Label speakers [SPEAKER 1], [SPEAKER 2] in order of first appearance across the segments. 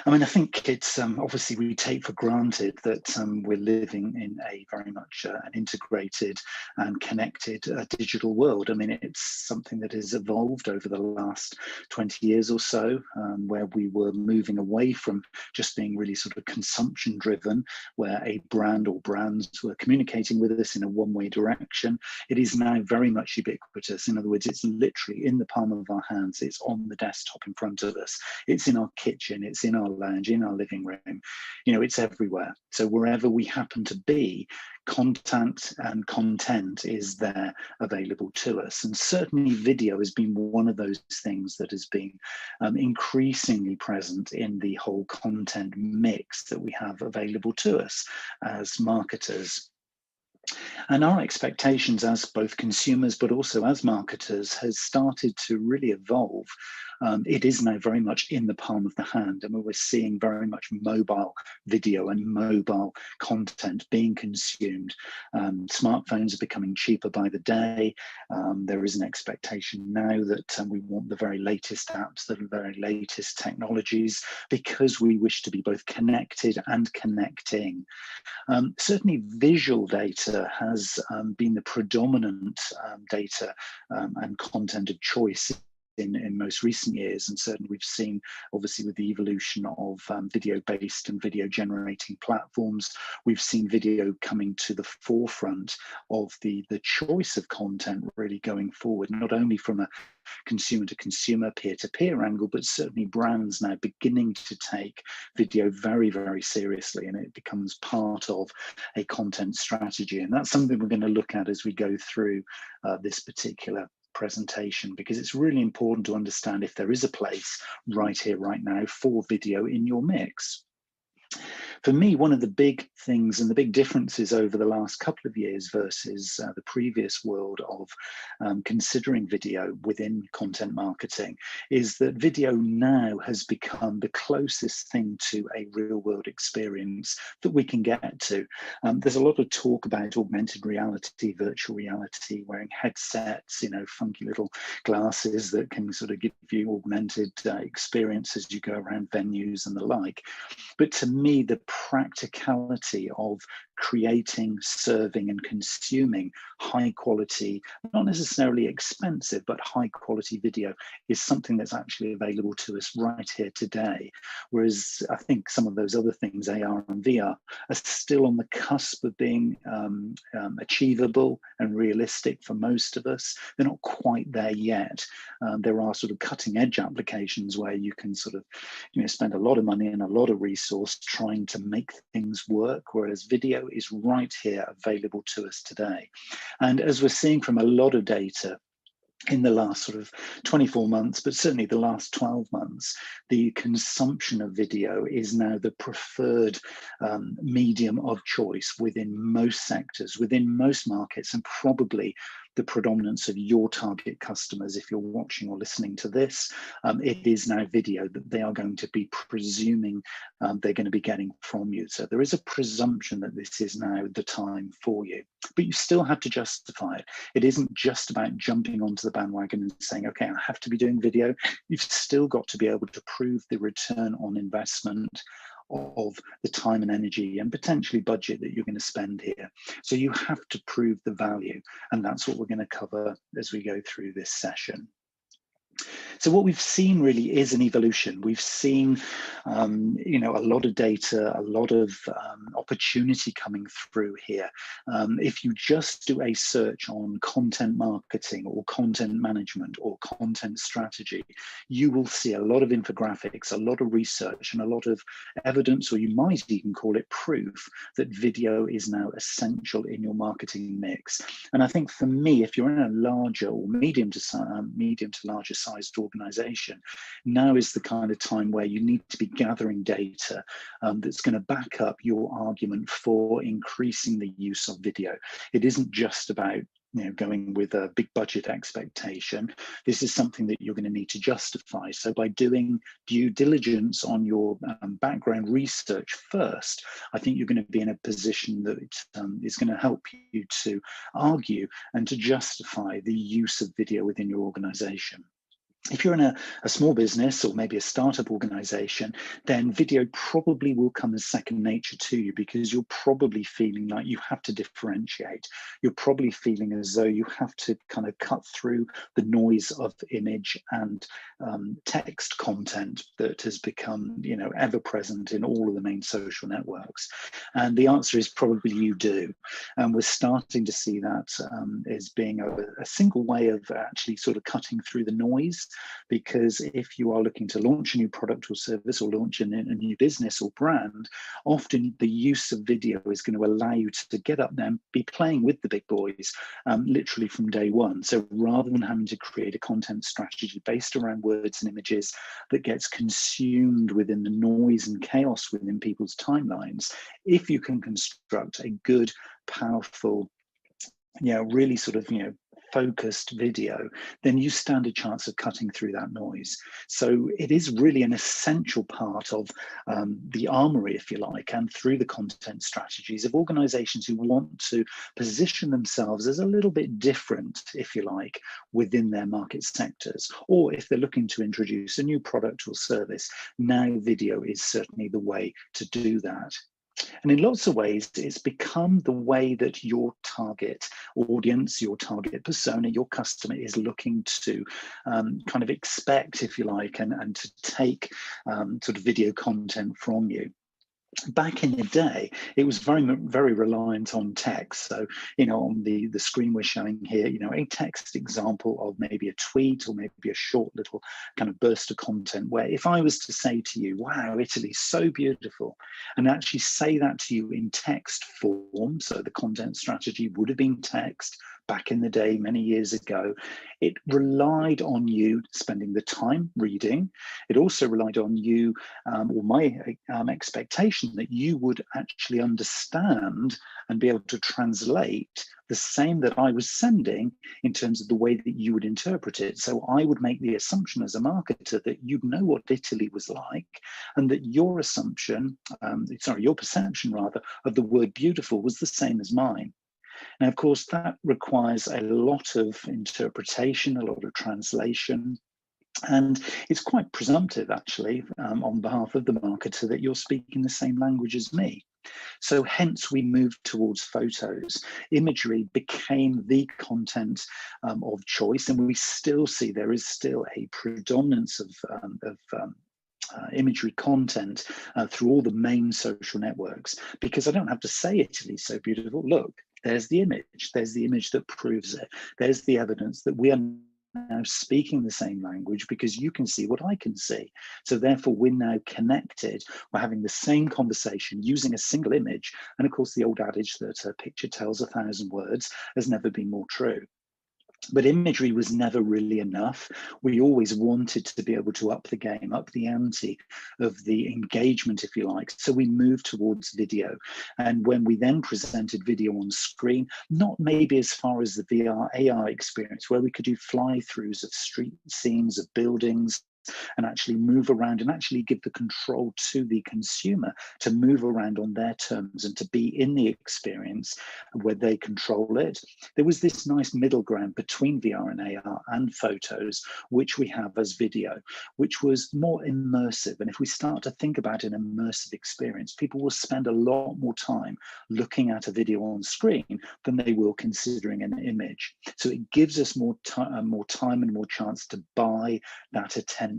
[SPEAKER 1] I mean, I think it's obviously we take for granted that we're living in a very much an integrated and connected digital world. I mean, it's something that has evolved over the last 20 years or so, where we were moving away from just being really sort of consumption driven, where a brand or brands were communicating with us in a one-way direction. It is now very much ubiquitous. In other words, it's literally in the palm of our hands. It's on the desktop in front of us. It's in our kitchen. It's in our lounge, in our living room. It's everywhere. So wherever we happen to be, content and content is there available to us. And certainly video has been one of those things that has been increasingly present in the whole content mix that we have available to us as marketers. And our expectations as both consumers, but also as marketers, has started to really evolve. It is now very much in the palm of the hand, and we're seeing very much mobile video and mobile content being consumed. Smartphones are becoming cheaper by the day. There is an expectation now that we want the very latest apps, the very latest technologies, because we wish to be both connected and connecting. Certainly visual data has been the predominant data and content of choice in most recent years, and certainly we've seen, obviously, with the evolution of video-based and video-generating platforms, we've seen video coming to the forefront of the choice of content really going forward, not only from a consumer-to-consumer, peer-to-peer angle, but certainly brands now beginning to take video very, very seriously, and it becomes part of a content strategy. And that's something we're going to look at as we go through this particular presentation, because it's really important to understand if there is a place right here, right now for video in your mix. For me, one of the big things and the big differences over the last couple of years versus the previous world of considering video within content marketing is that video now has become the closest thing to a real world experience that we can get to. There's a lot of talk about augmented reality, virtual reality, wearing headsets, funky little glasses that can sort of give you augmented experience as you go around venues and the like. But to me, the practicality of creating, serving, and consuming high quality, not necessarily expensive, but high quality video is something that's actually available to us right here today. Whereas I think some of those other things, AR and VR, are still on the cusp of being achievable and realistic for most of us. They're not quite there yet. There are sort of cutting edge applications where you can sort of, spend a lot of money and a lot of resource trying to make things work, whereas video is right here available to us today. And as we're seeing from a lot of data in the last sort of 24 months, but certainly the last 12 months, the consumption of video is now the preferred medium of choice within most sectors, within most markets, and probably the predominance of your target customers. If you're watching or listening to this, it is now video that they are going to be presuming they're going to be getting from you. So there is a presumption that this is now the time for you, but you still have to justify it. It isn't just about jumping onto the bandwagon and saying, okay, I have to be doing video. You've still got to be able to prove the return on investment of the time and energy and potentially budget that you're going to spend here. So you have to prove the value, and that's what we're going to cover as we go through this session. So what we've seen really is an evolution. We've seen, a lot of data, a lot of opportunity coming through here. If you just do a search on content marketing or content management or content strategy, you will see a lot of infographics, a lot of research, and a lot of evidence, or you might even call it proof, that video is now essential in your marketing mix. And I think for me, if you're in a larger or medium to larger sized organization, now is the kind of time where you need to be gathering data that's going to back up your argument for increasing the use of video. It isn't just about going with a big budget expectation. This is something that you're going to need to justify. So by doing due diligence on your background research first, I think you're going to be in a position that is going to help you to argue and to justify the use of video within your organization. If you're in a small business or maybe a startup organization, then video probably will come as second nature to you, because you're probably feeling like you have to differentiate. You're probably feeling as though you have to kind of cut through the noise of image and text content that has become, ever present in all of the main social networks. And the answer is probably you do. And we're starting to see that as being a single way of actually sort of cutting through the noise. Because if you are looking to launch a new product or service, or launch a new business or brand, often the use of video is going to allow you to get up there and be playing with the big boys, literally from day one. So rather than having to create a content strategy based around words and images that gets consumed within the noise and chaos within people's timelines, if you can construct a good, powerful, really sort of, focused video, then you stand a chance of cutting through that noise. So it is really an essential part of the armory, if you like, and through the content strategies of organizations who want to position themselves as a little bit different, if you like, within their market sectors, or if they're looking to introduce a new product or service. Now video is certainly the way to do that. And in lots of ways, it's become the way that your target audience, your target persona, your customer is looking to kind of expect, if you like, and to take sort of video content from you. Back in the day, it was very reliant on text. So, on the screen we're showing here, a text example of maybe a tweet or maybe a short little kind of burst of content, where if I was to say to you, wow, Italy's so beautiful, and actually say that to you in text form, so the content strategy would have been text back in the day, many years ago, it relied on you spending the time reading. It also relied on you, or my expectation, that you would actually understand and be able to translate the same that I was sending in terms of the way that you would interpret it. So I would make the assumption as a marketer that you'd know what Italy was like, and that your assumption, your perception rather, of the word beautiful was the same as mine. Now, of course, that requires a lot of interpretation, a lot of translation. And it's quite presumptive, actually, on behalf of the marketer, that you're speaking the same language as me. So hence we moved towards photos. Imagery became the content of choice, and we still see there is still a predominance of imagery content through all the main social networks, because I don't have to say Italy's so beautiful. Look, there's the image. There's the image that proves it. There's the evidence that we are now speaking the same language, because you can see what I can see. So therefore, we're now connected. We're having the same conversation using a single image. And of course, the old adage that a picture tells 1,000 words has never been more true. But imagery was never really enough. We always wanted to be able to up the game, up the ante of the engagement, if you like. So we moved towards video. And when we then presented video on screen, not maybe as far as the VR, AR experience, where we could do fly-throughs of street scenes, of buildings, and actually move around and actually give the control to the consumer to move around on their terms and to be in the experience where they control it. There was this nice middle ground between VR and AR and photos, which we have as video, which was more immersive. And if we start to think about an immersive experience, people will spend a lot more time looking at a video on screen than they will considering an image. So it gives us more time and more chance to buy that attention.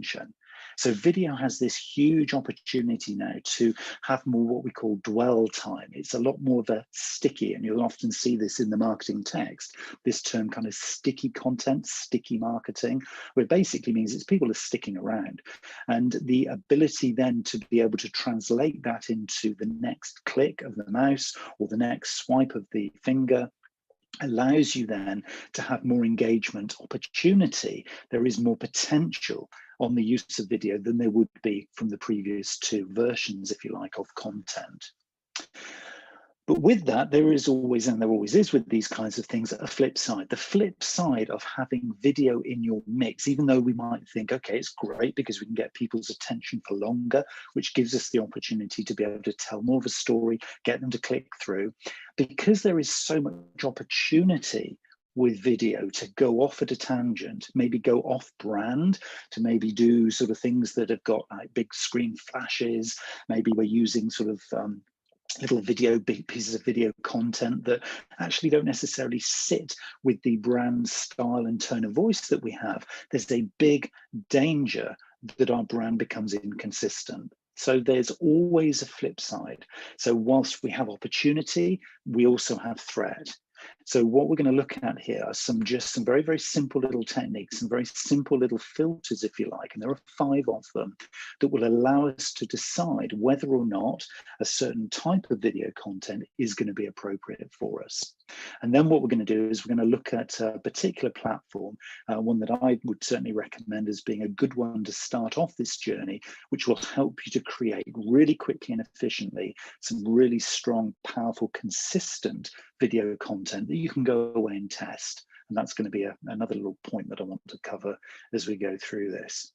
[SPEAKER 1] So video has this huge opportunity now to have more what we call dwell time. It's a lot more of a sticky, and you'll often see this in the marketing text, this term kind of sticky content, sticky marketing, where it basically means it's people are sticking around. And the ability then to be able to translate that into the next click of the mouse or the next swipe of the finger allows you then to have more engagement opportunity. There is more potential on the use of video than there would be from the previous two versions, if you like, of content. But with that, there is always, and there always is with these kinds of things, a flip side. The flip side of having video in your mix, even though we might think, okay, it's great because we can get people's attention for longer, which gives us the opportunity to be able to tell more of a story, get them to click through. Because there is so much opportunity with video to go off at a tangent, maybe go off brand, to maybe do sort of things that have got like big screen flashes. Maybe we're using sort of little big pieces of video content that actually don't necessarily sit with the brand style and tone of voice that we have. There's a big danger that our brand becomes inconsistent. So there's always a flip side. So whilst we have opportunity, we also have threat. So what we're going to look at here are some very, very simple little techniques, some very simple little filters, if you like, and there are 5 of them that will allow us to decide whether or not a certain type of video content is going to be appropriate for us. And then what we're going to do is we're going to look at a particular platform, one that I would certainly recommend as being a good one to start off this journey, which will help you to create really quickly and efficiently some really strong, powerful, consistent video content that you can go away and test. And that's going to be another little point that I want to cover as we go through this.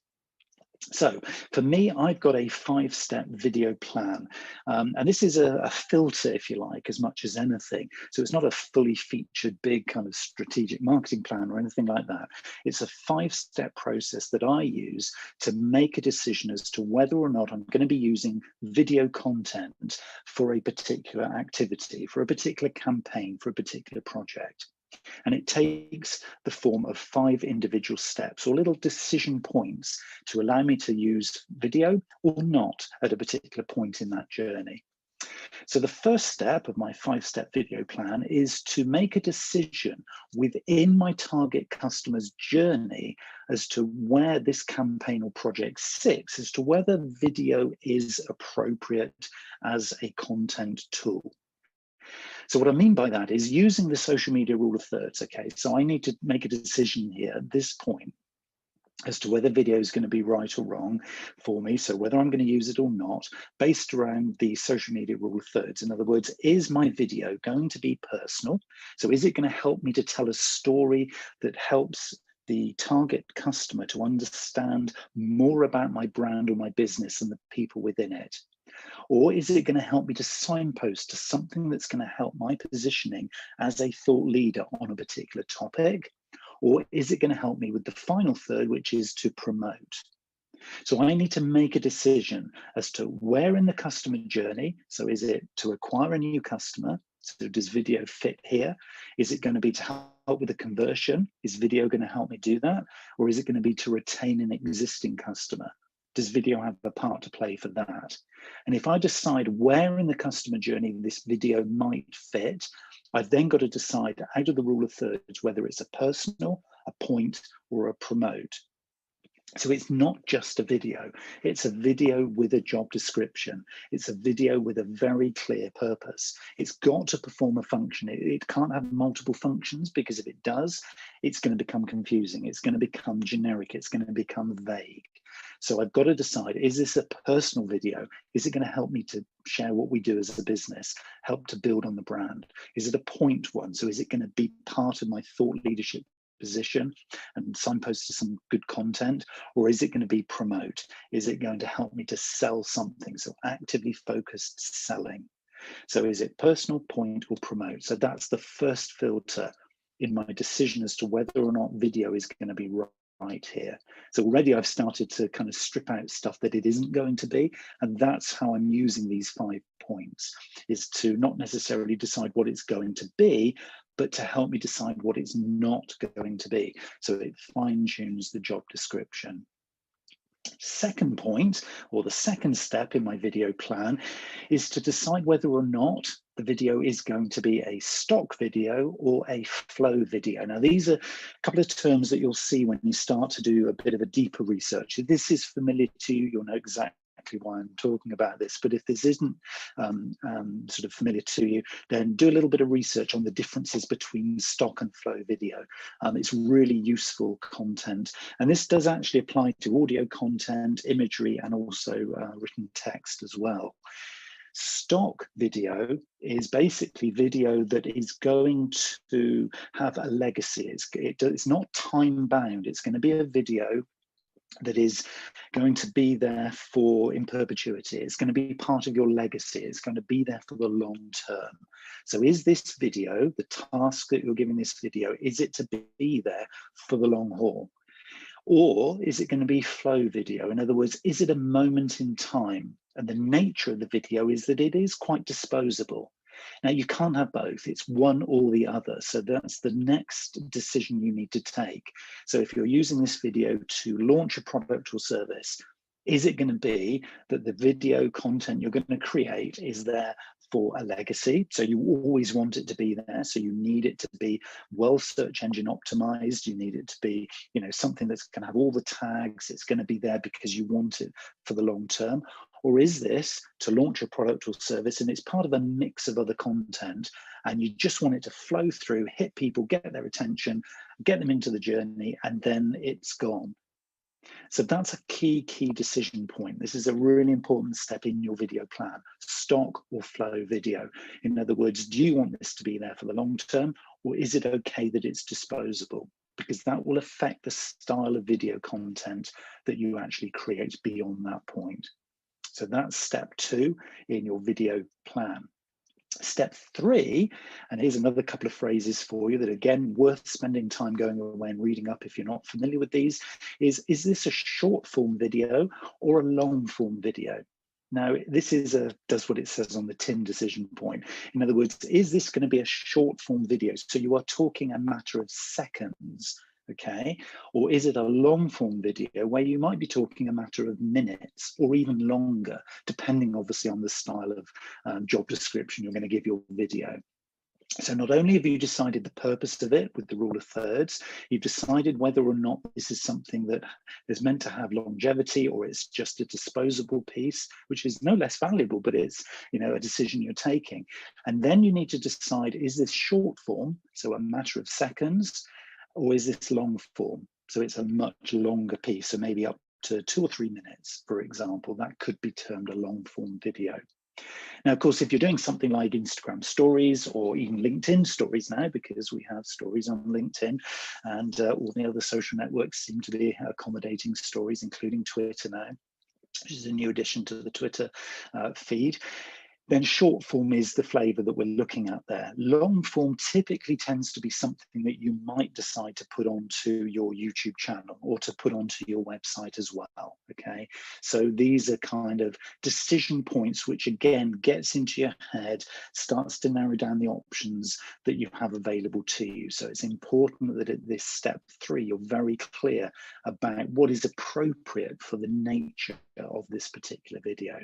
[SPEAKER 1] So for me, I've got a 5-step video plan, and this is a filter, if you like, as much as anything. So it's not a fully featured big kind of strategic marketing plan or anything like that. It's a 5-step process that I use to make a decision as to whether or not I'm going to be using video content for a particular activity, for a particular campaign, for a particular project. And it takes the form of 5 individual steps or little decision points to allow me to use video or not at a particular point in that journey. So the first step of my 5-step video plan is to make a decision within my target customer's journey as to where this campaign or project sits, as to whether video is appropriate as a content tool. So what I mean by that is using the social media rule of thirds. Okay, so I need to make a decision here at this point as to whether video is going to be right or wrong for me, so whether I'm going to use it or not, based around the social media rule of thirds. In other words, is my video going to be personal? So is it going to help me to tell a story that helps the target customer to understand more about my brand or my business and the people within it? Or is it going to help me to signpost to something that's going to help my positioning as a thought leader on a particular topic? Or is it going to help me with the final third, which is to promote? So I need to make a decision as to where in the customer journey. So is it to acquire a new customer? So does video fit here? Is it going to be to help with the conversion? Is video going to help me do that? Or is it going to be to retain an existing customer? Does video have a part to play for that? And if I decide where in the customer journey this video might fit, I've then got to decide out of the rule of thirds whether it's a personal, a point, or a promote. So it's not just a video, it's a video with a job description. It's a video with a very clear purpose. It's got to perform a function. It can't have multiple functions, because if it does, it's going to become confusing. It's going to become generic. It's going to become vague. So I've got to decide, is this a personal video? Is it going to help me to share what we do as a business, help to build on the brand? Is it a point one? So is it going to be part of my thought leadership position and signpost to some good content? Or is it going to be promote? Is it going to help me to sell something? So actively focused selling. So is it personal, point, or promote? So that's the first filter in my decision as to whether or not video is going to be right here. So already I've started to kind of strip out stuff that it isn't going to be, and that's how I'm using these 5 points, is to not necessarily decide what it's going to be, but to help me decide what it's not going to be. So it fine-tunes the job description. Second point, or the second step in my video plan, is to decide whether or not the video is going to be a stock video or a flow video. Now, these are a couple of terms that you'll see when you start to do a bit of a deeper research. If this is familiar to you, you'll know exactly why I'm talking about this. But if this isn't sort of familiar to you, then do a little bit of research on the differences between stock and flow video. It's really useful content. And this does actually apply to audio content, imagery, and also written text as well. Stock video is basically video that is going to have a legacy. It's not time bound. It's going to be a video that is going to be there for in perpetuity. It's going to be part of your legacy. It's going to be there for the long term. So is this video, the task that you're giving this video, is it to be there for the long haul? Or is it going to be flow video? In other words, is it a moment in time? And the nature of the video is that it is quite disposable. Now, you can't have both. It's one or the other. So that's the next decision you need to take. So if you're using this video to launch a product or service, is it going to be that the video content you're going to create is there for a legacy? So you always want it to be there. So you need it to be well search engine optimized. You need it to be, something that's going to have all the tags. It's going to be there because you want it for the long term. Or is this to launch a product or service and it's part of a mix of other content and you just want it to flow through, hit people, get their attention, get them into the journey, and then it's gone? So that's a key decision point. This is a really important step in your video plan, stock or flow video. In other words, do you want this to be there for the long term, or is it okay that it's disposable? Because that will affect the style of video content that you actually create beyond that point. So that's step 2 in your video plan. Step 3, and here's another couple of phrases for you that, again, worth spending time going away and reading up if you're not familiar with these, is this a short form video or a long form video? Now, this does what it says on the tin decision point. In other words, is this going to be a short form video? So you are talking a matter of seconds. Okay, or is it a long form video where you might be talking a matter of minutes or even longer, depending obviously on the style of job description you're going to give your video? So not only have you decided the purpose of it with the rule of thirds, you've decided whether or not this is something that is meant to have longevity or it's just a disposable piece, which is no less valuable, but it's a decision you're taking. And then you need to decide, is this short form, so a matter of seconds, or is this long form? So it's a much longer piece, so maybe up to 2 or 3 minutes, for example. That could be termed a long form video. Now, of course, if you're doing something like Instagram stories or even LinkedIn stories now, because we have stories on LinkedIn and all the other social networks seem to be accommodating stories, including Twitter now, which is a new addition to the Twitter feed. Then short form is the flavor that we're looking at there. Long form typically tends to be something that you might decide to put onto your YouTube channel or to put onto your website as well, okay? So these are kind of decision points, which again gets into your head, starts to narrow down the options that you have available to you. So it's important that at this step 3, you're very clear about what is appropriate for the nature of this particular video.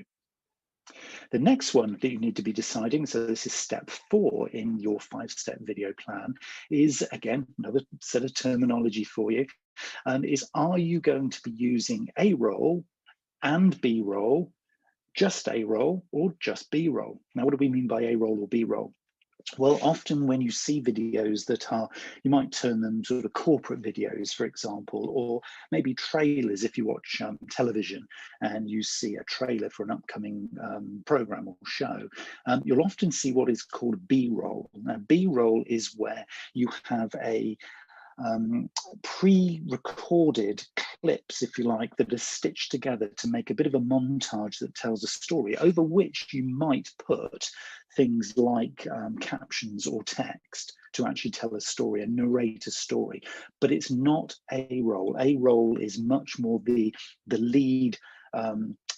[SPEAKER 1] The next one that you need to be deciding, so this is step 4 in your 5-step video plan, is again, another set of terminology for you, is are you going to be using A-roll and B-roll, just A-roll or just B-roll? Now, what do we mean by A-roll or B-roll? Well, often when you see videos that are, you might term them sort of corporate videos, for example, or maybe trailers if you watch television and you see a trailer for an upcoming program or show, you'll often see what is called B-roll. Now, B-roll is where you have a pre-recorded clips, if you like, that are stitched together to make a bit of a montage that tells a story, over which you might put things like captions or text to actually tell a story and narrate a story. But it's not A-roll. A-roll is much more the lead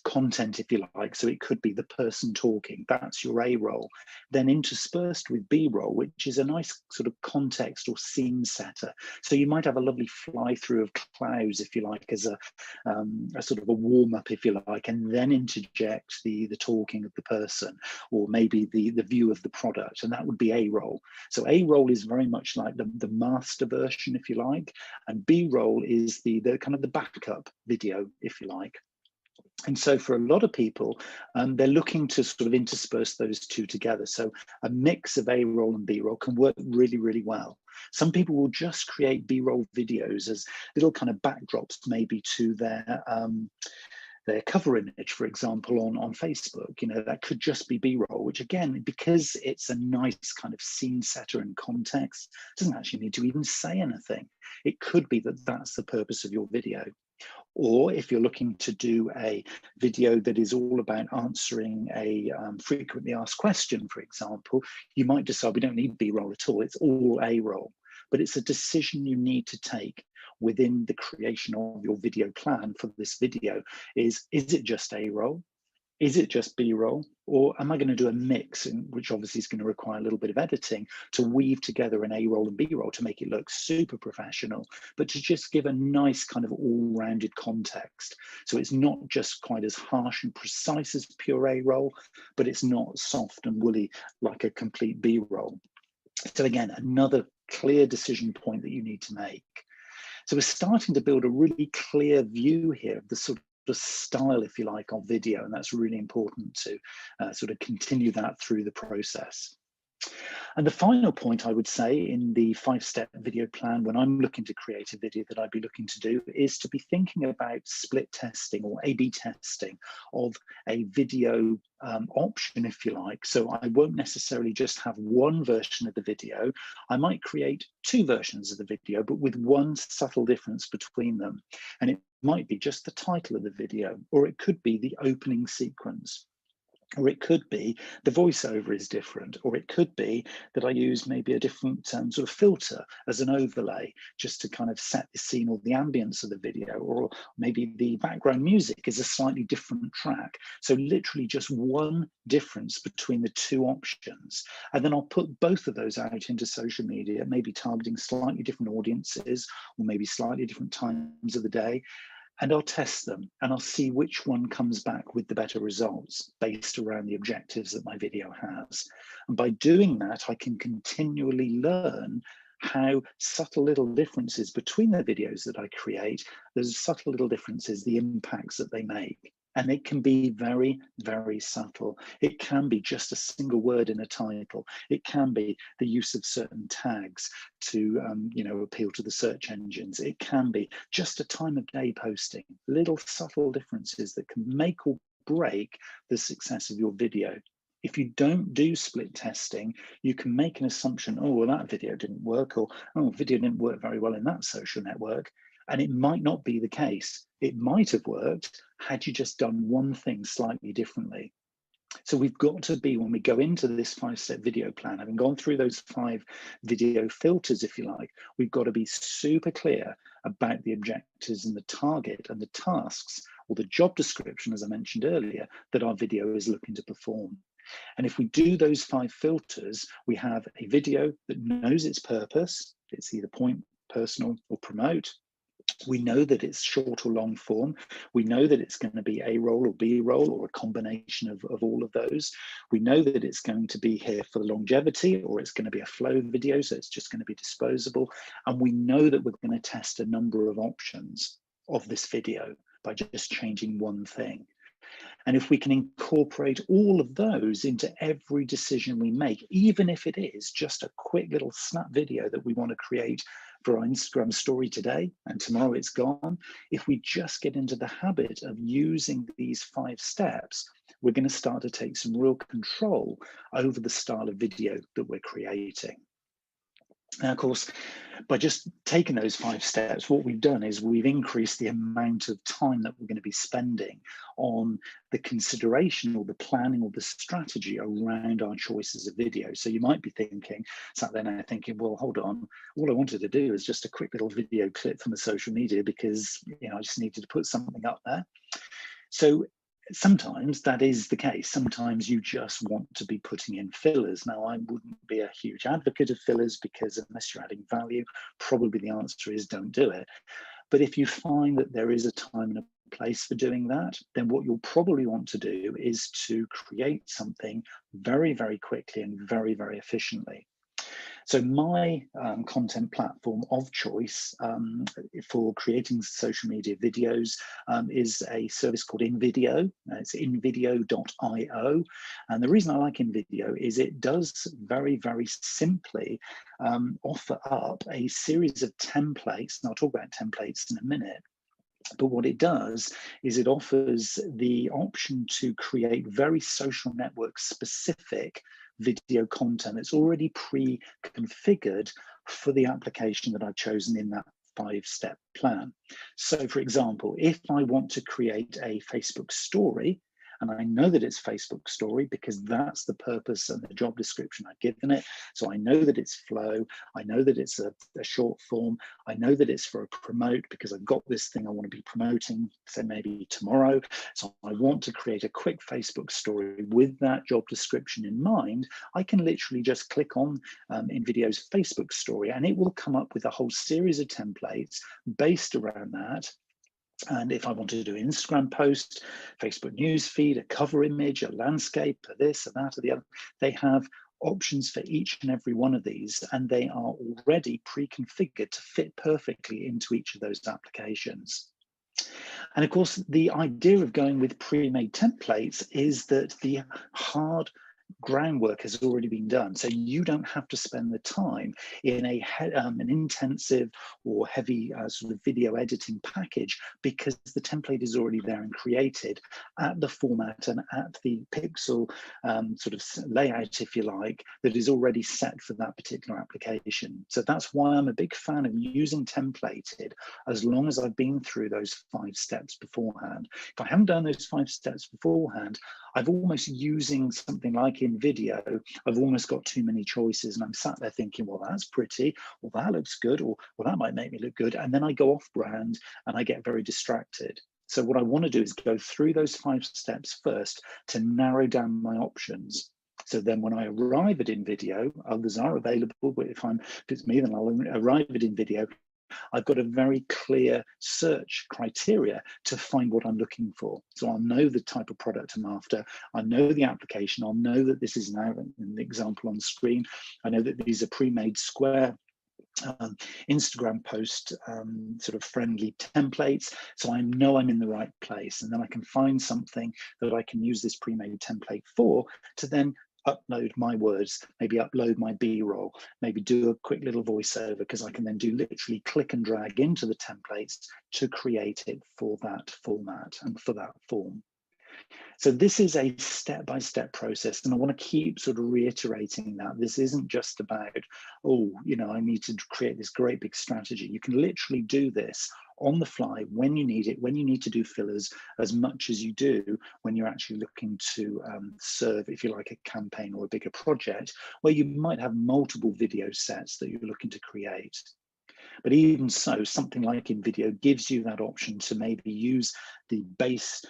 [SPEAKER 1] content, if you like. So it could be the person talking, that's your A-roll. Then interspersed with B-roll, which is a nice sort of context or scene setter. So you might have a lovely fly through of clouds, if you like, as a sort of a warm-up, if you like, and then interject the talking of the person, or maybe the view of the product, and that would be A-roll. So A-roll is very much like the master version, if you like, and B-roll is the kind of the backup video, if you like. And so for a lot of people, they're looking to sort of intersperse those two together. So a mix of A-roll and B-roll can work really, really well. Some people will just create B-roll videos as little kind of backdrops maybe to their cover image, for example, on Facebook. That could just be B-roll, which again, because it's a nice kind of scene setter and context, doesn't actually need to even say anything. It could be that that's the purpose of your video. Or if you're looking to do a video that is all about answering a frequently asked question, for example, you might decide we don't need B-roll at all, it's all A-roll. But it's a decision you need to take within the creation of your video plan for this video. Is it just A-roll? Is it just B-roll? Or am I going to do a mix, which obviously is going to require a little bit of editing to weave together an A-roll and B-roll to make it look super professional, but to just give a nice kind of all-rounded context. So it's not just quite as harsh and precise as pure A-roll, but it's not soft and woolly like a complete B-roll. So again, another clear decision point that you need to make. So we're starting to build a really clear view here of the sort of style, if you like, of video, and that's really important to sort of continue that through the process. And the final point I would say in the 5-step video plan, when I'm looking to create a video that I'd be looking to do, is to be thinking about split testing or A/B testing of a video option, if you like. So I won't necessarily just have one version of the video. I might create 2 versions of the video, but with one subtle difference between them. And it might be just the title of the video, or it could be the opening sequence. Or it could be the voiceover is different, or it could be that I use maybe a different sort of filter as an overlay just to kind of set the scene or the ambience of the video, or maybe the background music is a slightly different track. So literally just one difference between the 2 options. And then I'll put both of those out into social media, maybe targeting slightly different audiences or maybe slightly different times of the day. And I'll test them and I'll see which one comes back with the better results based around the objectives that my video has. And by doing that, I can continually learn how subtle little differences between the videos that I create, those subtle little differences, the impacts that they make. And it can be very, very subtle. It can be just a single word in a title. It can be the use of certain tags to appeal to the search engines. It can be just a time of day posting, little subtle differences that can make or break the success of your video. If you don't do split testing, you can make an assumption, oh, well, that video didn't work, or, oh, video didn't work very well in that social network. And it might not be the case. It might have worked had you just done one thing slightly differently. So we've got to be, when we go into this 5-step video plan, having gone through those 5 video filters, if you like, we've got to be super clear about the objectives and the target and the tasks or the job description, as I mentioned earlier, that our video is looking to perform. And if we do those 5 filters, we have a video that knows its purpose. It's either point, personal, or promote. We know that it's short or long form. We know that it's going to be A-roll or B-roll or a combination of all of those. We know that it's going to be here for the longevity, or it's going to be a flow video, so it's just going to be disposable. And we know that we're going to test a number of options of this video by just changing one thing. And if we can incorporate all of those into every decision we make, even if it is just a quick little snap video that we want to create for our Instagram story today and tomorrow it's gone, if we just get into the habit of using these 5 steps, we're going to start to take some real control over the style of video that we're creating. Now, of course, by just taking those 5 steps, what we've done is we've increased the amount of time that we're going to be spending on the consideration or the planning or the strategy around our choices of video. So you might be thinking, sat there now thinking, well, hold on, all I wanted to do is just a quick little video clip from the social media because, I just needed to put something up there. So sometimes that is the case. Sometimes you just want to be putting in fillers. Now, I wouldn't be a huge advocate of fillers because unless you're adding value, probably the answer is don't do it. But if you find that there is a time and a place for doing that, then what you'll probably want to do is to create something very, very quickly and very, very efficiently. So my content platform of choice for creating social media videos is a service called InVideo. It's invideo.io. And the reason I like InVideo is it does very, very simply offer up a series of templates. And I'll talk about templates in a minute. But what it does is it offers the option to create very social network specific video content that's already pre-configured for the application that I've chosen in that 5-step plan. So for example, if I want to create a Facebook story, and I know that it's Facebook story because that's the purpose and the job description I've given it. So I know that it's flow. I know that it's a short form. I know that it's for a promote because I've got this thing I want to be promoting, say maybe tomorrow. So I want to create a quick Facebook story with that job description in mind. I can literally just click on InVideo's Facebook story and it will come up with a whole series of templates based around that. And if I want to do an Instagram post, Facebook newsfeed, a cover image, a landscape, a this, a that, or the other, they have options for each and every one of these, and they are already pre-configured to fit perfectly into each of those applications. And of course, the idea of going with pre-made templates is that the hard groundwork has already been done. So you don't have to spend the time in an intensive or heavy sort of video editing package because the template is already there and created at the format and at the pixel sort of layout, if you like, that is already set for that particular application. So that's why I'm a big fan of using templated as long as I've been through those 5 steps beforehand. If I haven't done those 5 steps beforehand, I've almost using something like InVideo, I've almost got too many choices and I'm sat there thinking, well, that's pretty, or that looks good, or well, that might make me look good. And then I go off brand and I get very distracted. So what I want to do is go through those 5 steps first to narrow down my options. So then when I arrive at InVideo, others are available, but if it's me, then I'll arrive at InVideo. I've got a very clear search criteria to find what I'm looking for. So I'll know the type of product I'm after. I know the application. I'll know that this is now an example on screen. I know that these are pre-made square Instagram post sort of friendly templates. So I know I'm in the right place. And then I can find something that I can use this pre-made template for to then upload my words, maybe upload my B-roll, maybe do a quick little voiceover, because I can then do literally click and drag into the templates to create it for that format and for that form. So this is a step-by-step process, and I want to keep sort of reiterating that this isn't just about, oh, you know, I need to create this great big strategy. You can literally do this on the fly when you need it, when you need to do fillers, as much as you do when you're actually looking to serve, if you like, a campaign or a bigger project where you might have multiple video sets that you're looking to create. But even so, something like InVideo gives you that option to maybe use the base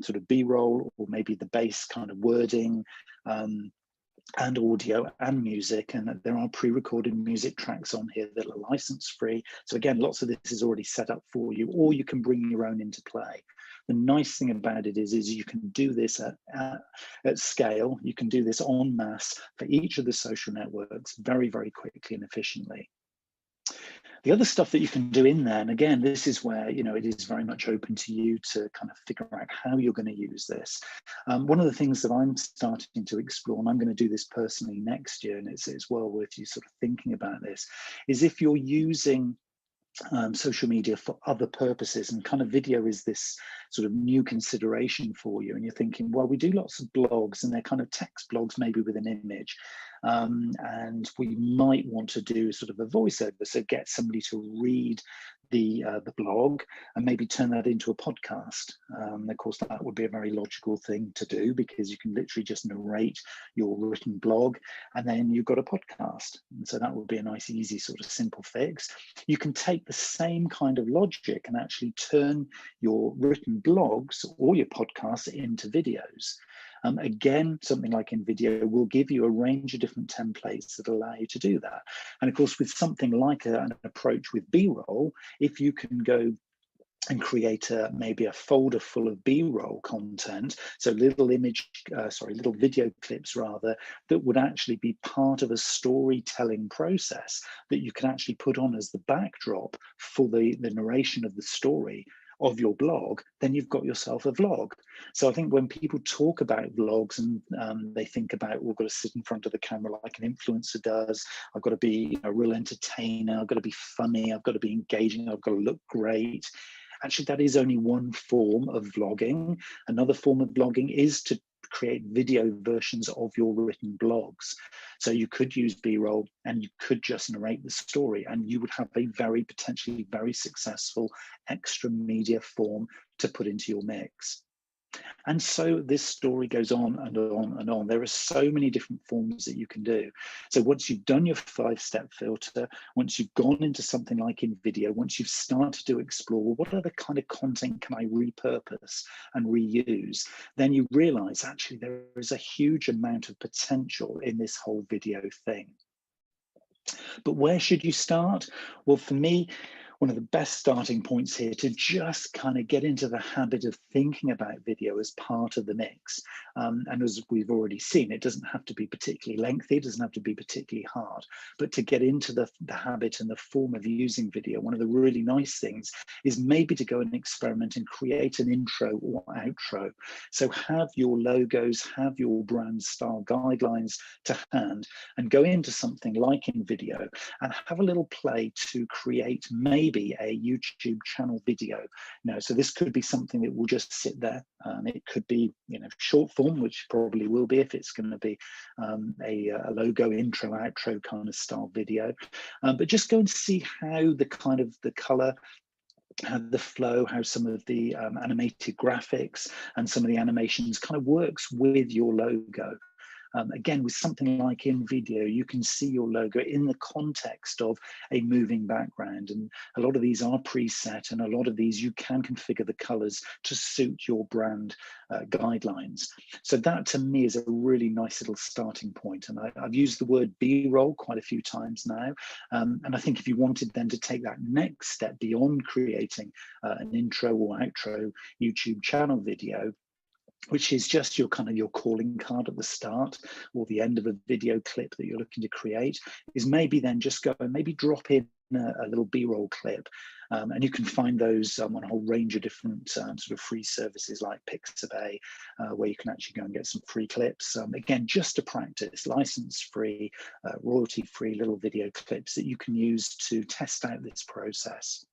[SPEAKER 1] sort of B-roll, or maybe the base kind of wording and audio and music, and there are pre-recorded music tracks on here that are license free. So again, lots of this is already set up for you, or you can bring your own into play. The nice thing about it is you can do this at scale. You can do this en masse for each of the social networks very, very quickly and efficiently. The other stuff that you can do in there, and again, this is where, you know, it is very much open to you to kind of figure out how you're going to use this. One of the things that I'm starting to explore, and I'm going to do this personally next year, and it's well worth you sort of thinking about this, is if you're using social media for other purposes, and kind of video is this sort of new consideration for you, and you're thinking, well, we do lots of blogs and they're kind of text blogs, maybe with an image, and we might want to do sort of a voiceover, so get somebody to read the blog and maybe turn that into a podcast. Of course, that would be a very logical thing to do, because you can literally just narrate your written blog and then you've got a podcast. And so that would be a nice, easy, sort of simple fix. You can take the same kind of logic and actually turn your written blogs or your podcasts into videos. Again, something like InVideo will give you a range of different templates that allow you to do that. And of course, with something like an approach with B-roll, if you can go and create maybe a folder full of B-roll content, so little video clips rather, that would actually be part of a storytelling process that you can actually put on as the backdrop for the narration of the story of your blog, then you've got yourself a vlog. So I think when people talk about vlogs and they think about, well, I've got to sit in front of the camera like an influencer does, I've got to be a real entertainer, I've got to be funny, I've got to be engaging, I've got to look great. Actually, that is only one form of vlogging. Another form of vlogging is to create video versions of your written blogs. So you could use B-roll and you could just narrate the story, and you would have a very potentially very successful extra media form to put into your mix. And so this story goes on and on and on. There are so many different forms that you can do. So once you've done your 5-step filter, once you've gone into something like in video, once you've started to explore what other kind of content can I repurpose and reuse, then you realize actually there is a huge amount of potential in this whole video thing. But where should you start? Well, for me, one of the best starting points here to just kind of get into the habit of thinking about video as part of the mix. And as we've already seen, it doesn't have to be particularly lengthy, it doesn't have to be particularly hard, but to get into the habit and the form of using video, one of the really nice things is maybe to go and experiment and create an intro or outro. So have your logos, have your brand style guidelines to hand, and go into something like in video and have a little play to create maybe a YouTube channel video. So this could be something that will just sit there. It could be, short form, which probably will be if it's going to be a logo intro outro kind of style video. But just go and see how the kind of the color, how the flow, how some of the animated graphics and some of the animations kind of works with your logo. Again, with something like in video, you can see your logo in the context of a moving background. And a lot of these are preset, and a lot of these you can configure the colors to suit your brand guidelines. So that to me is a really nice little starting point. And I've used the word B-roll quite a few times now. And I think if you wanted then to take that next step beyond creating an intro or outro YouTube channel video, which is just your kind of your calling card at the start or the end of a video clip that you're looking to create, is maybe then just go and maybe drop in a little B-roll clip. And you can find those on a whole range of different sort of free services like Pixabay, where you can actually go and get some free clips. Again, just to practice, license-free, royalty-free little video clips that you can use to test out this process.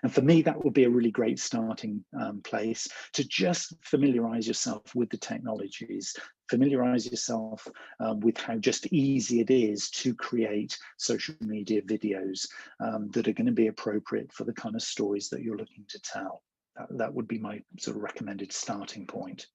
[SPEAKER 1] And for me, that would be a really great starting place to just familiarize yourself with the technologies, familiarize yourself with how just easy it is to create social media videos that are going to be appropriate for the kind of stories that you're looking to tell. That would be my sort of recommended starting point.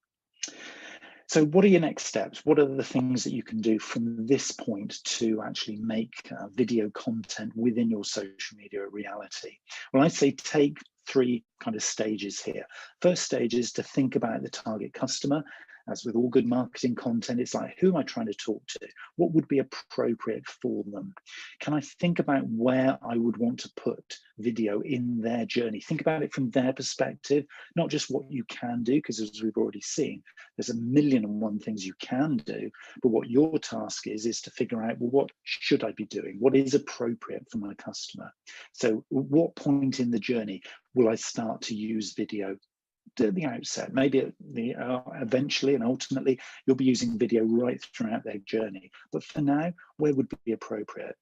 [SPEAKER 1] So what are your next steps? What are the things that you can do from this point to actually make video content within your social media a reality? Well, I'd say take 3 kind of stages here. First stage is to think about the target customer. As with all good marketing content, it's like, who am I trying to talk to? What would be appropriate for them? Can I think about where I would want to put video in their journey? Think about it from their perspective, not just what you can do, because as we've already seen, there's a million and one things you can do, but what your task is to figure out, well, what should I be doing? What is appropriate for my customer? So what point in the journey will I start to use video? At the outset, maybe eventually and ultimately you'll be using video right throughout their journey, but for now, where would be appropriate?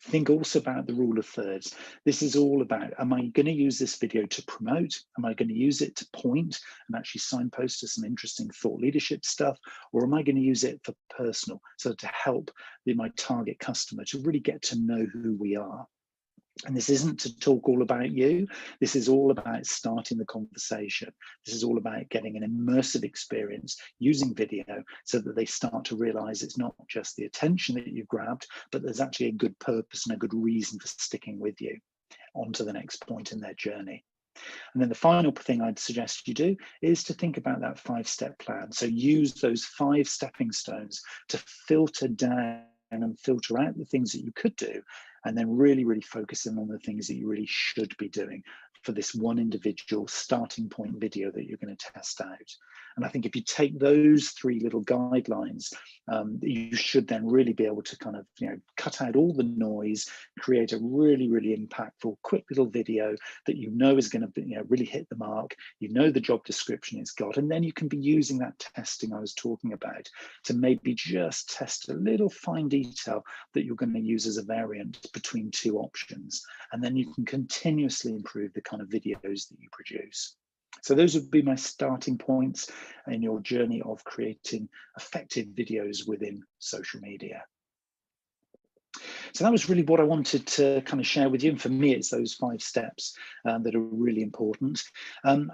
[SPEAKER 1] Think also about the rule of thirds. This is all about, am I going to use this video to promote? Am I going to use it to point and actually signpost to some interesting thought leadership stuff? Or am I going to use it for personal, so to help my target customer to really get to know who we are? And this isn't to talk all about you. This is all about starting the conversation. This is all about getting an immersive experience using video so that they start to realize it's not just the attention that you've grabbed, but there's actually a good purpose and a good reason for sticking with you on to the next point in their journey. And then the final thing I'd suggest you do is to think about that 5-step plan. So use those 5 stepping stones to filter down and filter out the things that you could do, and then really, really focus in on the things that you really should be doing for this one individual starting point video that you're going to test out. And I think if you take those 3 little guidelines, you should then really be able to kind of, cut out all the noise, create a really, really impactful, quick little video that you know is going to be, really hit the mark. The job description it's got, and then you can be using that testing I was talking about to maybe just test a little fine detail that you're going to use as a variant between 2 options. And then you can continuously improve the kind of videos that you produce. So those would be my starting points in your journey of creating effective videos within social media. So that was really what I wanted to kind of share with you. And for me, it's those 5 steps that are really important.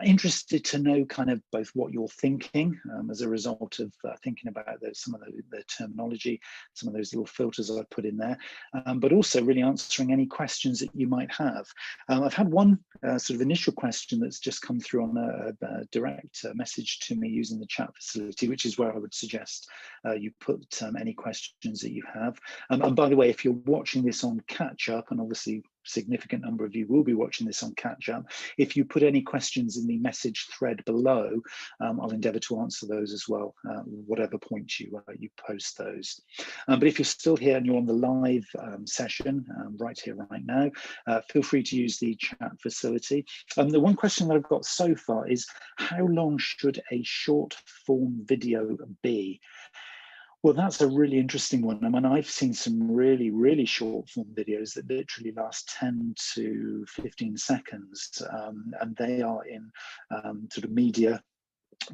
[SPEAKER 1] Interested to know kind of both what you're thinking as a result of thinking about some of the terminology, some of those little filters I put in there, but also really answering any questions that you might have. I've had one sort of initial question that's just come through on a direct message to me using the chat facility, which is where I would suggest you put any questions that you have. And by the way, if you're watching this on catch up, and obviously significant number of you will be watching this on catch up, if you put any questions in the message thread below, I'll endeavour to answer those as well, whatever point you post those. But if you're still here and you're on the live session right here, right now, feel free to use the chat facility. The one question that I've got so far is, how long should a short form video be? Well, that's a really interesting one. I mean, I've seen some really, really short form videos that literally last 10 to 15 seconds, and they are in sort of media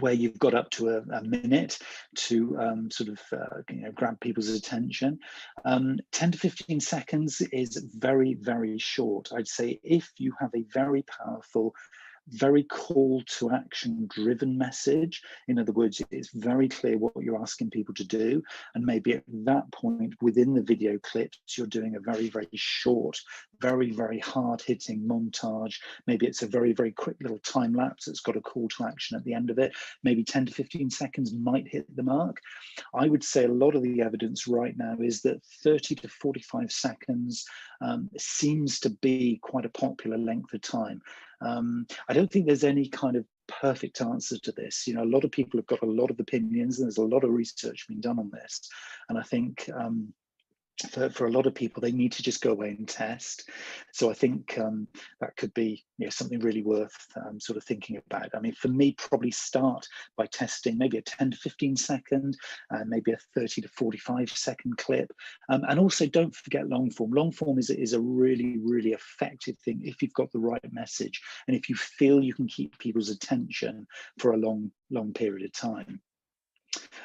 [SPEAKER 1] where you've got up to a minute to grab people's attention. 10 to 15 seconds is very, very short. I'd say if you have a very powerful, very call to action driven message, in other words, it's very clear what you're asking people to do, and maybe at that point within the video clips you're doing a very, very short, very, very hard hitting montage. Maybe it's a very, very quick little time lapse that's got a call to action at the end of it. Maybe 10 to 15 seconds might hit the mark. I would say a lot of the evidence right now is that 30 to 45 seconds seems to be quite a popular length of time. I don't think there's any kind of perfect answer to this. You know, a lot of people have got a lot of opinions, and there's a lot of research being done on this. And I think for a lot of people, they need to just go away and test. So I think that could be, you know, something really worth sort of thinking about. I mean, for me, probably start by testing maybe a 10 to 15 second, maybe a 30 to 45 second clip. And also don't forget long form. Long form is a really, really effective thing if you've got the right message and if you feel you can keep people's attention for a long, long period of time.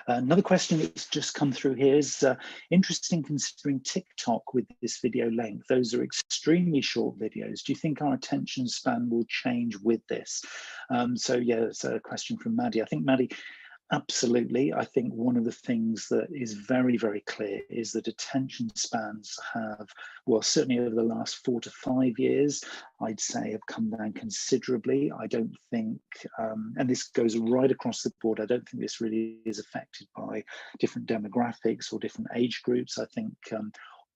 [SPEAKER 1] Another question that's just come through here is interesting considering TikTok with this video length. Those are extremely short videos. Do you think our attention span will change with this? So yeah, it's a question from Maddie. I think Maddie, absolutely. I think one of the things that is very, very clear is that attention spans have, well, certainly over the last 4 to 5 years, I'd say have come down considerably. I don't think, and this goes right across the board, I don't think this really is affected by different demographics or different age groups. I think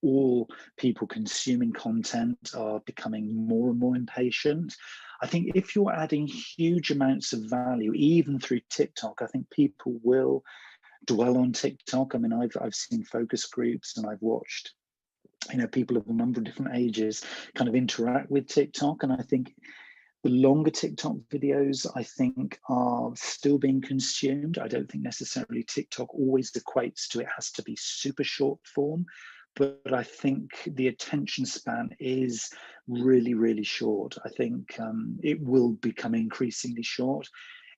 [SPEAKER 1] all people consuming content are becoming more and more impatient. I think if you're adding huge amounts of value, even through TikTok, I think people will dwell on TikTok. I mean, I've seen focus groups and I've watched, you know, people of a number of different ages kind of interact with TikTok. And I think the longer TikTok videos, I think, are still being consumed. I don't think necessarily TikTok always equates to it has to be super short form. But I think the attention span is really, really short. I think it will become increasingly short.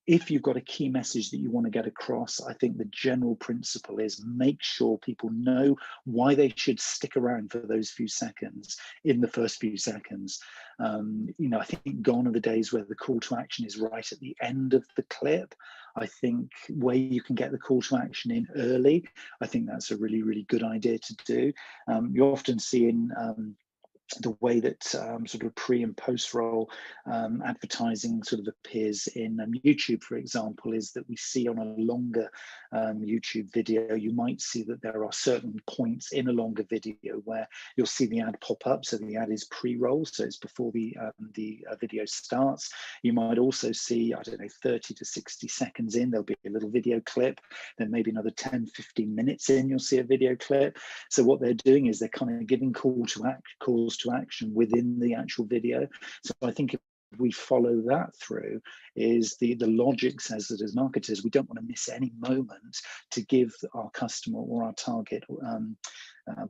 [SPEAKER 1] If you've got a key message that you want to get across, I think the general principle is make sure people know why they should stick around for those few seconds in the first few seconds. You know, I think gone are the days where the call to action is right at the end of the clip. I think where you can get the call to action in early, I think that's a really, really good idea to do. You often see in the way that sort of pre and post roll advertising sort of appears in YouTube, for example, is that we see on a longer YouTube video, you might see that there are certain points in a longer video where you'll see the ad pop up. So the ad is pre-roll, so it's before the video starts. You might also see, I don't know, 30 to 60 seconds in, there'll be a little video clip. Then maybe another 10, 15 minutes in, you'll see a video clip. So what they're doing is they're kind of giving calls to action within the actual video. So I think if we follow that through, is the logic says that as marketers, we don't want to miss any moment to give our customer or our target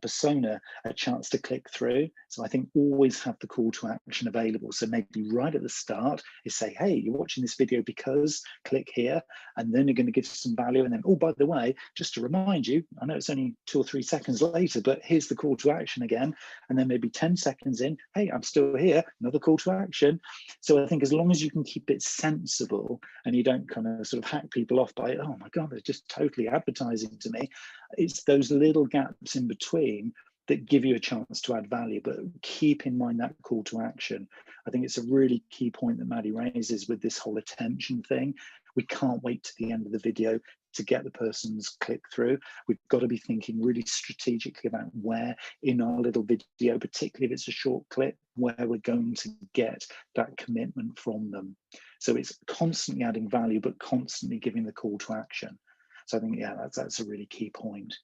[SPEAKER 1] persona a chance to click through. So I think always have the call to action available. So maybe right at the start is say, hey, you're watching this video because click here, and then you're going to give some value. And then, oh, by the way, just to remind you, I know it's only 2 or 3 seconds later, but here's the call to action again. And then maybe 10 seconds in, hey, I'm still here, another call to action. So I think as long as you can keep it sensible and you don't kind of sort of hack people off by, oh my God, they're just totally advertising to me. It's those little gaps in between that give you a chance to add value, but keep in mind that call to action. I think it's a really key point that Maddie raises with this whole attention thing. We can't wait to the end of the video to get the person's click through. We've got to be thinking really strategically about where in our little video, particularly if it's a short clip, where we're going to get that commitment from them. So it's constantly adding value, but constantly giving the call to action. So I think, yeah, that's a really key point.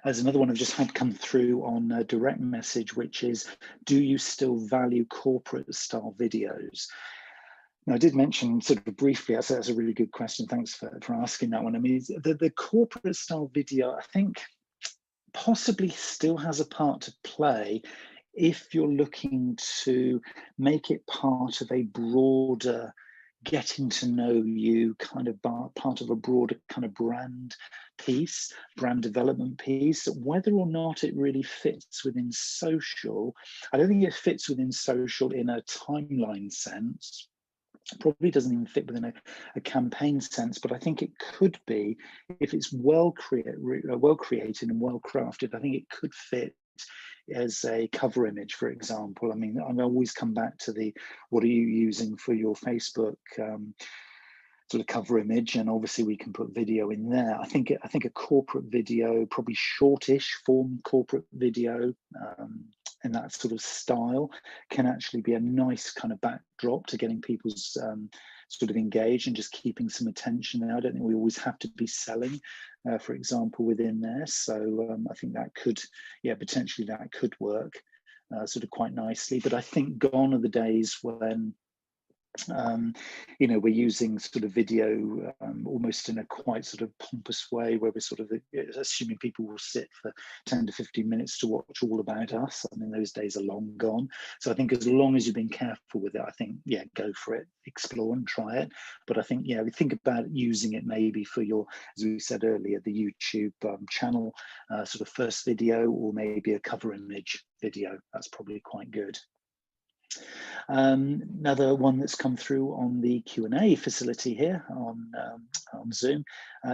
[SPEAKER 1] There's another one I've just had come through on a direct message, which is, do you still value corporate style videos? Now, I did mention sort of briefly, that's a really good question. Thanks for asking that one. I mean, the corporate style video, I think possibly still has a part to play if you're looking to make it part of a broader getting to know you kind of part of a broader kind of brand piece, brand development piece. Whether or not it really fits within social, I don't think it fits within social in a timeline sense. Probably doesn't even fit within a campaign sense, but I think it could be, if it's well created and well crafted, I think it could fit as a cover image, for example. I mean, I always come back to the, what are you using for your Facebook sort of cover image? And obviously we can put video in there. I think a corporate video, probably shortish form corporate video, in that sort of style, can actually be a nice kind of backdrop to getting people's sort of engaged and just keeping some attention there. I don't think we always have to be selling, for example, within there. So I think that could, yeah, potentially that could work sort of quite nicely. But I think gone are the days when you know, we're using sort of video almost in a quite sort of pompous way, where we're sort of assuming people will sit for 10 to 15 minutes to watch all about us. I mean, those days are long gone. So I think as long as you've been careful with it, I think, yeah, go for it, explore and try it. But I think, yeah, we think about using it maybe for your, as we said earlier, the YouTube channel sort of first video, or maybe a cover image video. That's probably quite good. Another one that's come through on the Q&A facility here on Zoom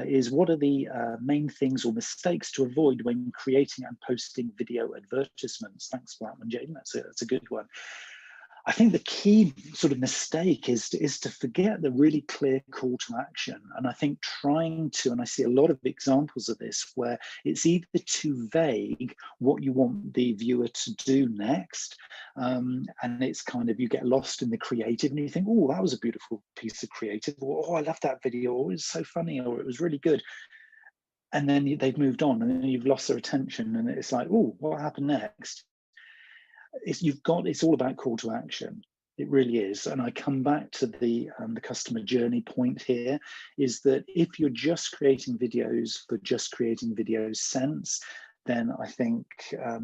[SPEAKER 1] is, what are the main things or mistakes to avoid when creating and posting video advertisements? Thanks for that one, Jaden. That's a good one. I think the key sort of mistake is to forget the really clear call to action. And I think trying to, and I see a lot of examples of this, where it's either too vague what you want the viewer to do next, and it's kind of, you get lost in the creative and you think, oh, that was a beautiful piece of creative, or oh, I love that video, or it was so funny, or it was really good. And then they've moved on and then you've lost their attention, and it's like, oh, what happened next? It's all about call to action. It really is. And I come back to the customer journey point here, is that if you're just creating videos for just creating videos sense, then I think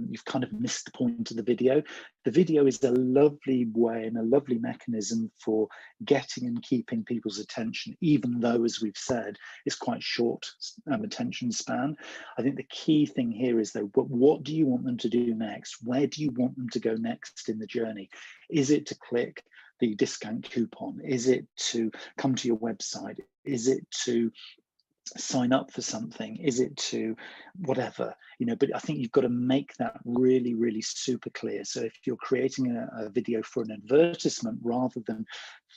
[SPEAKER 1] you've kind of missed the point of the video. The video is a lovely way and a lovely mechanism for getting and keeping people's attention, even though, as we've said, it's quite short attention span. I think the key thing here is, though, what do you want them to do next? Where do you want them to go next in the journey? Is it to click the discount coupon? Is it to come to your website? Is it to sign up for something? Is it to whatever, you know? But I think you've got to make that really, really super clear. So if you're creating a video for an advertisement rather than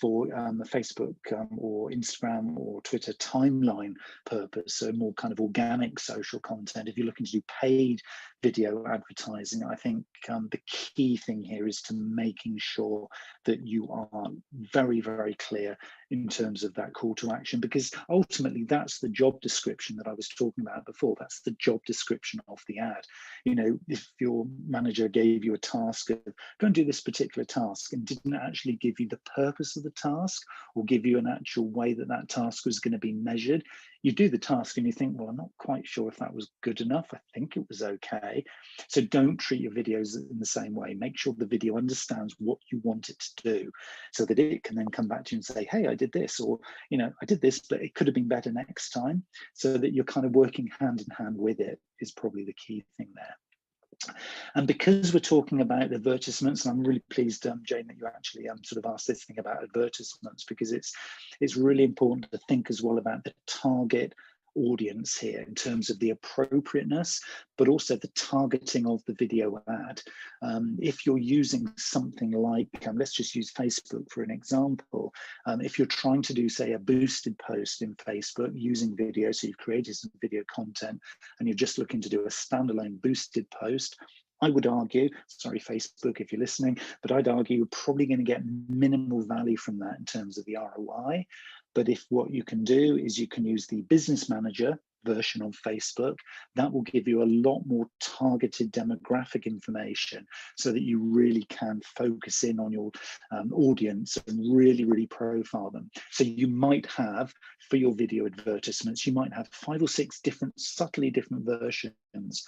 [SPEAKER 1] for the Facebook or Instagram or Twitter timeline purpose, so more kind of organic social content. If you're looking to do paid video advertising, I think the key thing here is to making sure that you are very, very clear in terms of that call to action, because ultimately that's the job description that I was talking about before. That's the job description of the ad. You know, if your manager gave you a task of go and do this particular task and didn't actually give you the purpose of the task or give you an actual way that that task was going to be measured, you do the task and you think, well, I'm not quite sure if that was good enough. I think it was okay. So don't treat your videos in the same way. Make sure the video understands what you want it to do so that it can then come back to you and say, hey, I did this, or, you know, I did this, but it could have been better next time, so that you're kind of working hand in hand with it is probably the key thing there. And because we're talking about advertisements, and I'm really pleased, Jane, that you actually sort of asked this thing about advertisements, because it's really important to think as well about the target audience here in terms of the appropriateness, but also the targeting of the video ad. If you're using something like, let's just use Facebook for an example. If you're trying to do, say, a boosted post in Facebook using video, so you've created some video content and you're just looking to do a standalone boosted post, I would argue, sorry, Facebook, if you're listening, but I'd argue you're probably going to get minimal value from that in terms of the ROI. But if what you can do is you can use the business manager version of Facebook, that will give you a lot more targeted demographic information so that you really can focus in on your audience and really, really profile them. So you might have, for your video advertisements, you might have 5 or 6 different, subtly different versions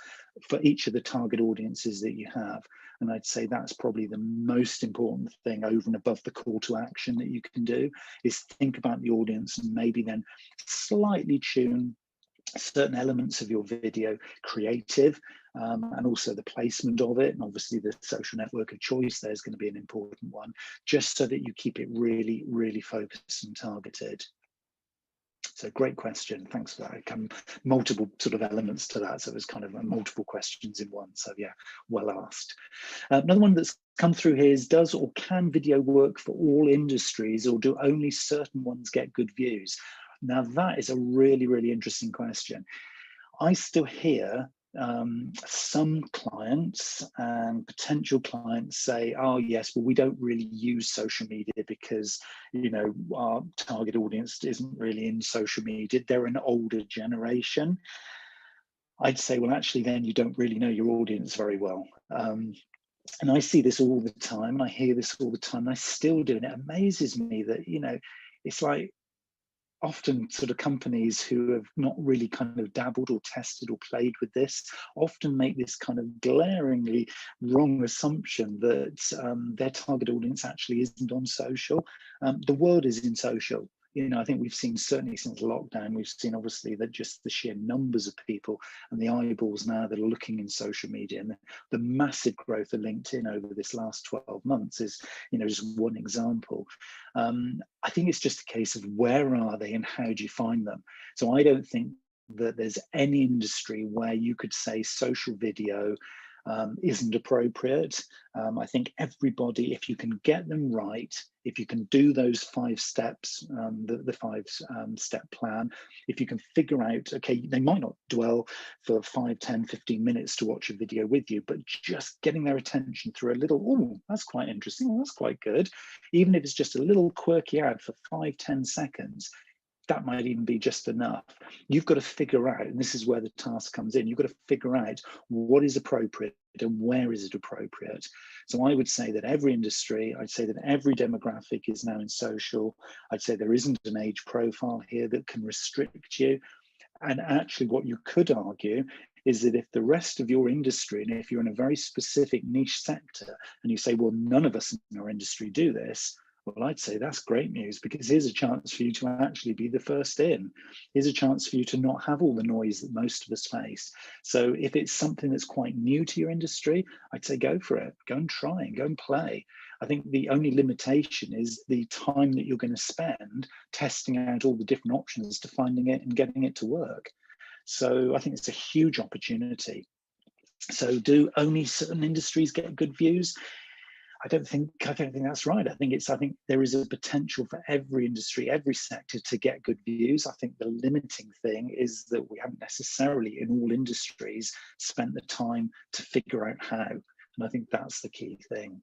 [SPEAKER 1] for each of the target audiences that you have. And I'd say that's probably the most important thing over and above the call to action that you can do, is think about the audience and maybe then slightly tune certain elements of your video creative, and also the placement of it. And obviously the social network of choice there is going to be an important one, just so that you keep it really, really focused and targeted. So great question. Thanks for that. Multiple sort of elements to that. So it was kind of multiple questions in one. So yeah, well asked. Another one that's come through here is, does or can video work for all industries, or do only certain ones get good views? Now that is a really, really interesting question. I still hear some clients and potential clients say, oh yes, well, we don't really use social media because, you know, our target audience isn't really in social media. They're an older generation. I'd say, well, actually, then you don't really know your audience very well. And I see this all the time, and I hear this all the time, and I still do. And it amazes me that, you know, it's like, often sort of companies who have not really kind of dabbled or tested or played with this often make this kind of glaringly wrong assumption that their target audience actually isn't on social. The world is in social. You know, I think we've seen, certainly since lockdown, we've seen obviously that just the sheer numbers of people and the eyeballs now that are looking in social media, and the massive growth of LinkedIn over this last 12 months is, you know, just one example. I think it's just a case of where are they and how do you find them? So I don't think that there's any industry where you could say social video isn't appropriate. I think everybody, if you can get them right, if you can do those 5 steps, the 5-step plan, if you can figure out, okay, they might not dwell for 5, 10, 15 minutes to watch a video with you, but just getting their attention through a little, oh, that's quite interesting, well, that's quite good. Even if it's just a little quirky ad for 5, 10 seconds, that might even be just enough. You've got to figure out, and this is where the task comes in, you've got to figure out what is appropriate and where is it appropriate. So I would say that every industry, I'd say that every demographic is now in social. I'd say there isn't an age profile here that can restrict you. And actually what you could argue is that if the rest of your industry, and if you're in a very specific niche sector, and you say, well, none of us in our industry do this, well, I'd say that's great news, because here's a chance for you to actually be the first in. Here's a chance for you to not have all the noise that most of us face. So if it's something that's quite new to your industry, I'd say go for it. Go and try and go and play. I think the only limitation is the time that you're going to spend testing out all the different options to finding it and getting it to work. So I think it's a huge opportunity. So do only certain industries get good views? I don't think that's right. I think there is a potential for every industry, every sector to get good views. I think the limiting thing is that we haven't necessarily in all industries spent the time to figure out how. And I think that's the key thing.